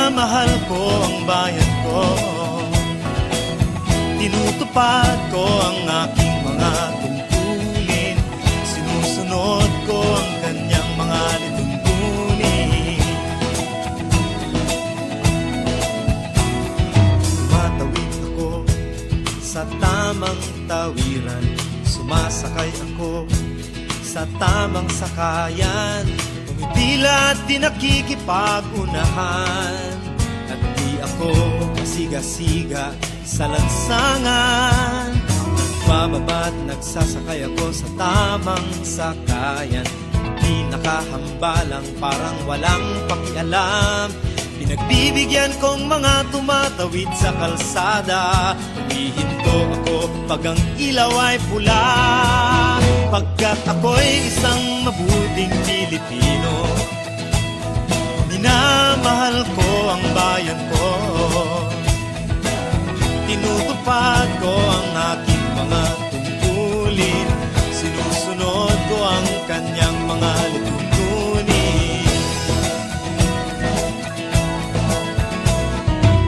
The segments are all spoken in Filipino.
Minamahal ko ang bayan ko, tinutupad ko ang aking mga tungkulin, sinusunod ko ang kanyang mga lituntunin. Tumatawid ako sa tamang tawiran, sumasakay ako sa tamang sakayan, umipila at di nakikipag-unahan, at di ako kasiga-siga sa lansangan. Nagbababa't nagsasakay ako sa tamang sakayan, di nakahambalang parang walang pakialam. Pinagbibigyan kong mga tumatawid sa kalsada, humihinto ako pag ang ilaw ay pula, pagkat ako'y isang mabuting Pilipino. Minamahal ko ang bayan ko, tinutupad ko ang aking mga tungkulin, sinusunod ko ang kanyang mga lituntunin.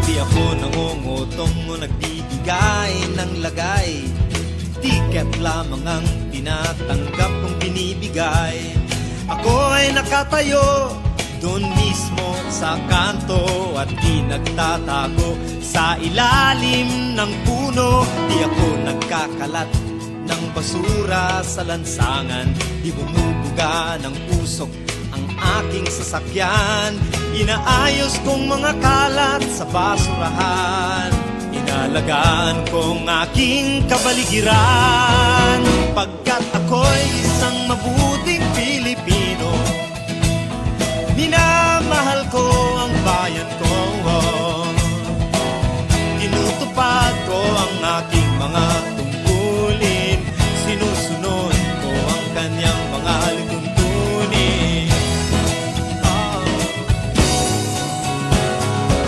Di ako nangungutong o nagbibigay ng lagay, tiket lamang ang tinatanggap kong binibigay. Ako ay nakatayo doon mismo sa kanto at di nagtatago sa ilalim ng puno. Di ako nagkakalat ng basura sa lansangan, di bumubuga ng usok ang aking sasakyan. Inaayos kong mga kalat sa basurahan, inalagaan kong aking kabaligiran, pagkat ako'y isang mabuting Pilipino. Minamahal ko ang bayan ko, tinutupad ko ang aking mga tungkulin, sinusunod ko ang kanyang mga lituntunin.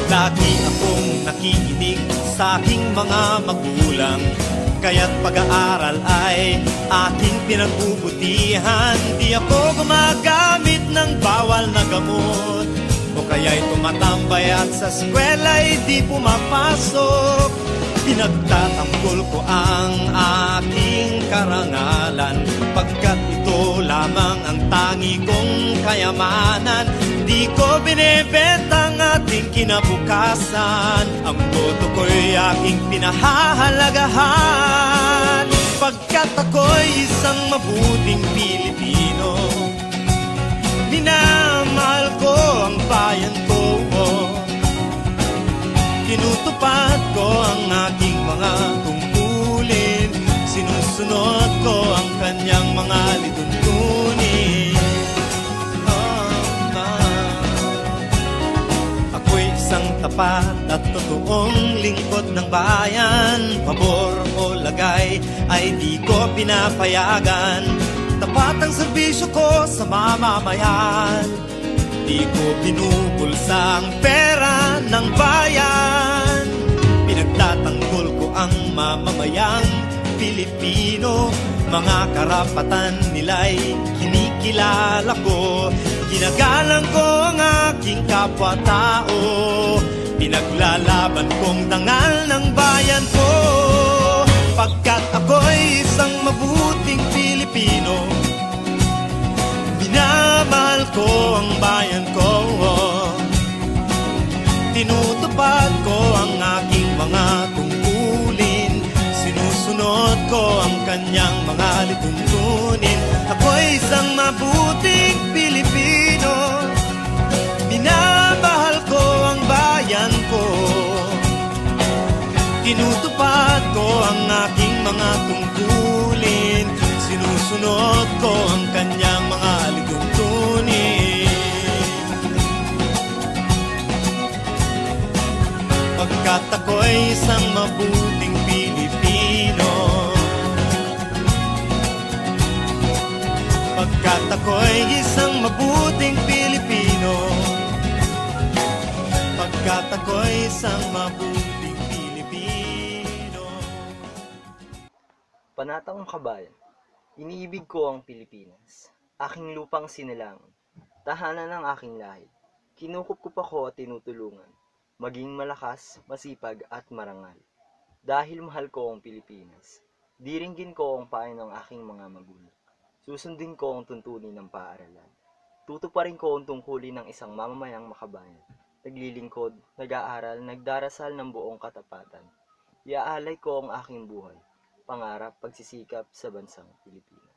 Lagi akong nakikinig sa aking mga magulang, kaya't pag-aaral ay aking pinagbubutihan. Di ako gumagamit ng bawal na gamot, o kaya'y tumatambay at sa eskwela'y di pumapasok. Pinagtatanggol ko ang aking karangalan, pagkat ito lamang ang tangi kong kayamanan. Di ko binebenta ang ating kinabukasan, ang boto ko'y aking pinahahalagahan, pagkat ako'y isang mabuting Pilipino. Minamahal ko ang bayan ko, tinutupad ko ang aking mga tungkulin, sinusunod ko ang kanyang mga lituntunin. Ako'y isang tapat at totoong lingkod ng bayan, pabor o lagay ay di ko pinapayagan. Tapat ang serbisyo ko sa mamamayan, di ko binubulsa ang pera ng bayan. Pinagtatanggol ko ang mamamayang Pilipino, mga karapatan nila'y kinikilala ko. Ginagalang ko ang aking kapwa-tao, pinaglalaban kong dangal ng bayan ko, pagkat ako'y isang mabuting Pilipino. Minamahal ko ang bayan ko, tinutupad ko ang aking mga tungkulin, sinusunod ko ang kanyang mga lituntunin. Ako'y isang mabuting Pilipino, minamahal ko ang bayan ko, tinutupad ko ang aking mga tungkulin, sinusunod ko ang kanyang mga lituntunin. Pagkat ako'y isang mabuting Pilipino, pagkat ako'y isang mabuting Pilipino, pagkat ako'y isang mabuting Pilipino. Panatang kabayan, iniibig ko ang Pilipinas, aking lupang sinilangan, tahanan ng aking lahi. Kinukup ako at tinutulungan, maging malakas, masipag at marangal. Dahil mahal ko ang Pilipinas, diringgin ko ang payo ng aking mga magulang. Susundin ko ang tuntunin ng paaralan. Tutuparin ko ang tungkulin ng isang mamamayang makabayan. Naglilingkod, nag-aaral, nagdarasal ng buong katapatan. Iaalay ko ang aking buhay, pangarap, pagsisikap sa bansang Pilipinas.